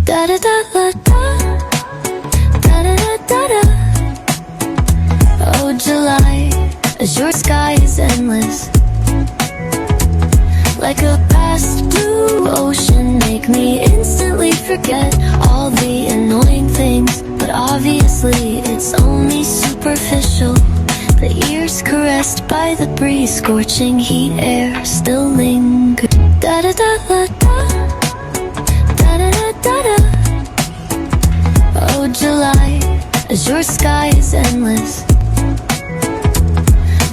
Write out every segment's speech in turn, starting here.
Da da da da da, da da da da da. Oh July, azure sky is endless, like a past blue ocean. Make me instantly forget all the annoying things, but obviously it's only superficial. The ears caressed by the breeze, scorching heat air still linger. Da da da da da, da da da da da. Oh July, azure sky is endless,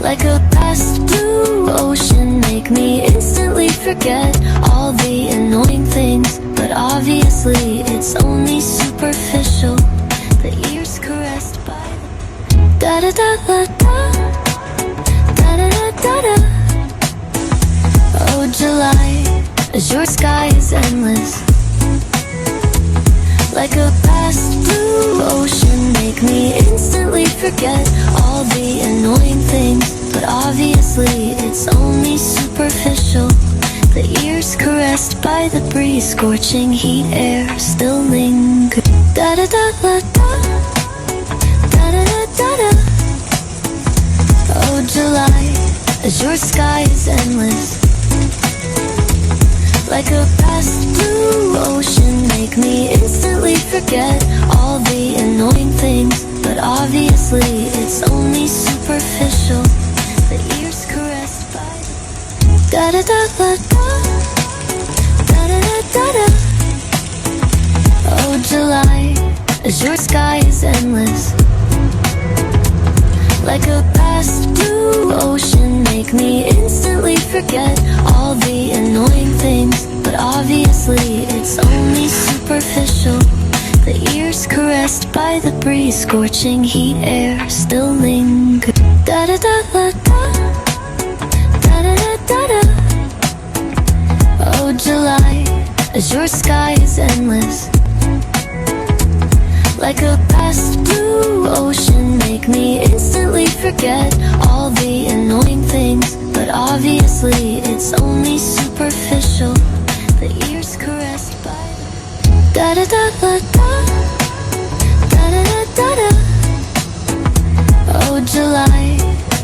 like a past blue ocean. Make me instantly forget all the annoying things, but obviously it's only superficial. The ears caressed by the da da da da da, da da da da da. Oh July, azure sky is endless, like a past blue ocean. Make me instantly forget all the annoying things, but obviously it's only superficial. The ears caressed by the breeze, scorching heat air still linger. Da da da da da, da da da da da. Oh July, azure sky is endless, like a past blue ocean. Make me instantly forget all the annoying things, but obviously it's only superficial. The ears caressed by the da da da da da, da da da da da. Oh July, azure sky is endless, like a past blue ocean. Make me instantly forget all the annoying things, but obviously it's only superficial. The ears caressed by the breeze, scorching heat air still linger. Da da da da da, da da da da da. Oh July, azure sky is endless, like a past blue ocean. Make me instantly forget all the annoying things, but obviously it's only superficial. The ears caressed by the da da da da da, da da da da da. Oh July,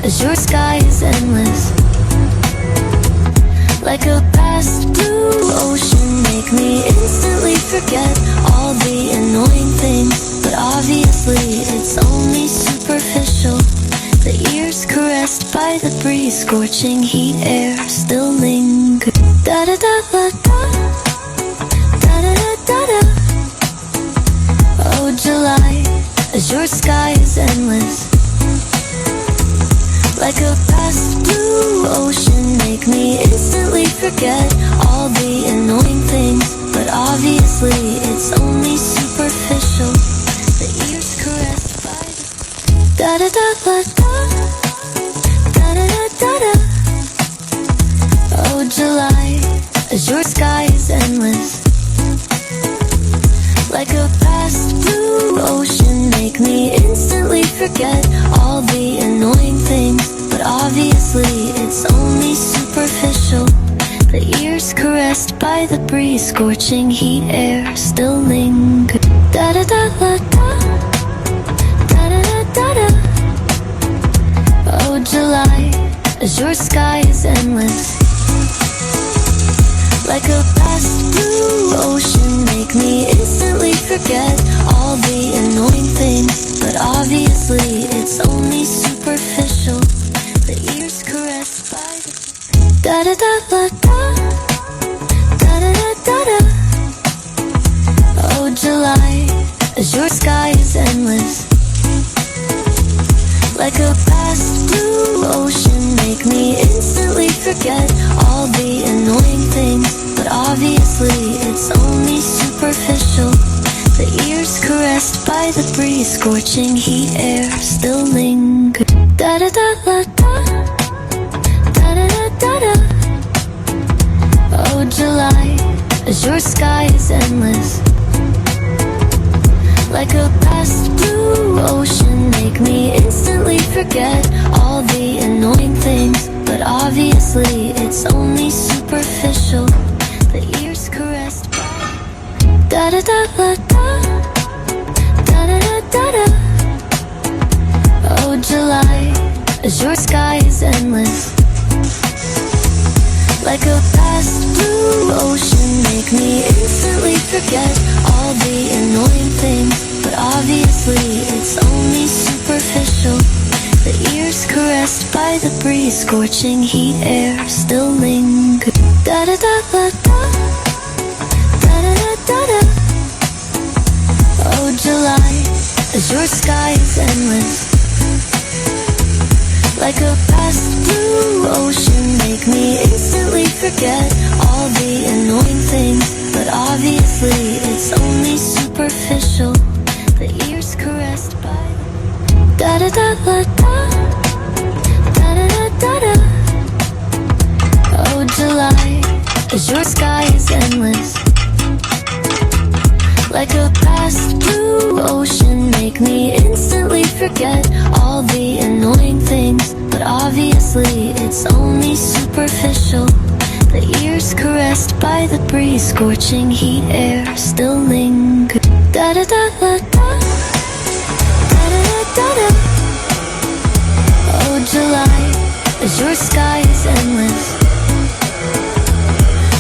azure sky is endless, like a past blue ocean. Make me instantly forget all the annoying things, but obviously it's only superficial. The ears caressed by the breeze, scorching heat air still linger. Da da da da da, da da da da da. Oh July, azure sky is endless, like a past blue ocean. Make me instantly forget all the annoying things, but obviously it's only superficial. The ears caressed by the da da da da da, da da da da da. Oh July, azure sky is endless, like a past blue ocean. Make me instantly forget all the annoying things, but obviously it's only superficial. The ears caressed by the breeze, scorching heat air still linger. Da da da da da, da da da da da. Oh July, azure sky is endless, like a past blue ocean. Make me instantly forget all the annoying things, but obviously it's only superficial. The ears caressed by the da da da da da, da da da da da. Oh July, azure sky is endless, like a past blue ocean. Make me instantly forget all the annoying things, but obviously it's only superficial. The ears caressed by the breeze, scorching heat air still linger. Da da da da da, da da da da da. Oh July, azure sky is endless, like a past blue ocean. Make me instantly forget all the annoying things, but obviously it's only superficial. The ears caressed by da Da da da da da, da da da da da. Oh July, azure sky is endless. Like a vast blue ocean, make me instantly forget all the annoying things. But obviously it's only superficial. The ears caressed by the breeze, scorching heat air still linger. Da da da da da, da da da da da. Oh July, azure sky is endless. Like a vast blue ocean, make me instantly forget all the annoying things. But obviously it's only superficial. The ears caressed by da da da da da, da da da da da. Oh July, azure sky is endless. Like a vast blue ocean, make me instantly forget all the annoying things. But obviously it's only superficial. The ears caressed by the breeze, scorching heat air still linger. Da da da da da, da da da da da. Oh July, azure sky is endless.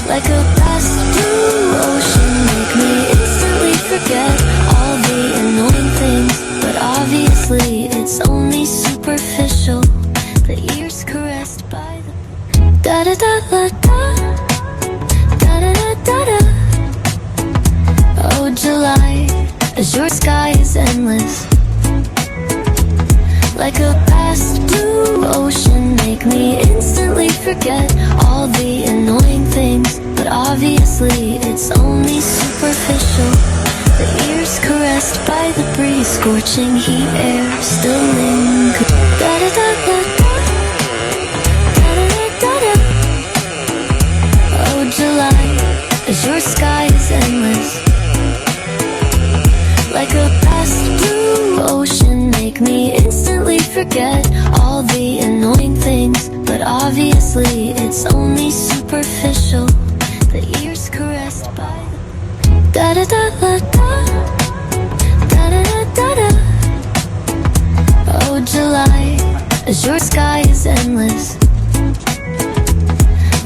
Like a vast blue ocean, make me instantly forget all the annoying things. But obviously it's only superficial. The ears caressed by the da da da da da, da da da da da. Oh July, azure sky is endless. Like a vast blue ocean, make me instantly forget all the annoying things. But obviously it's only superficial. The ears caressed by the breeze, scorching heat air still linger. Da da da da da, da da da da da. Oh July, azure sky is endless. Like a vast blue ocean, make me instantly forget all the annoying things. But obviously it's only superficial. The ears caressed by the da da da da da, da da da da da. Oh July, azure sky is endless.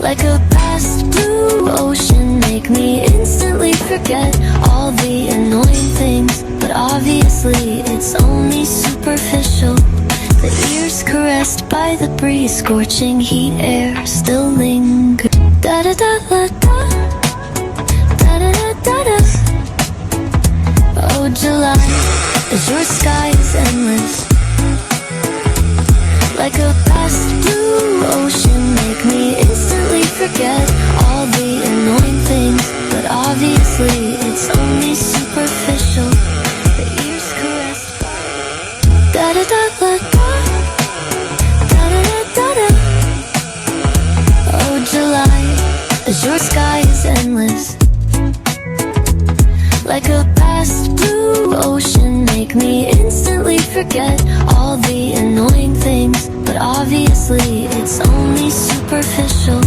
Like a vast blue ocean, make me instantly forget all the annoying things. But obviously it's only superficial. The ears caressed by the breeze, scorching heat air still linger. Da da da da da, da da da da da. Oh July, azure sky is endless. Like a vast blue ocean, make me instantly forget all the annoying things. But obviously it's only superficial. The ears caressed by da da da da da, da da da da da. Oh July, azure sky is endless. Like a vast blue ocean, make me instantly forget all the annoying things. But obviously it's only superficial.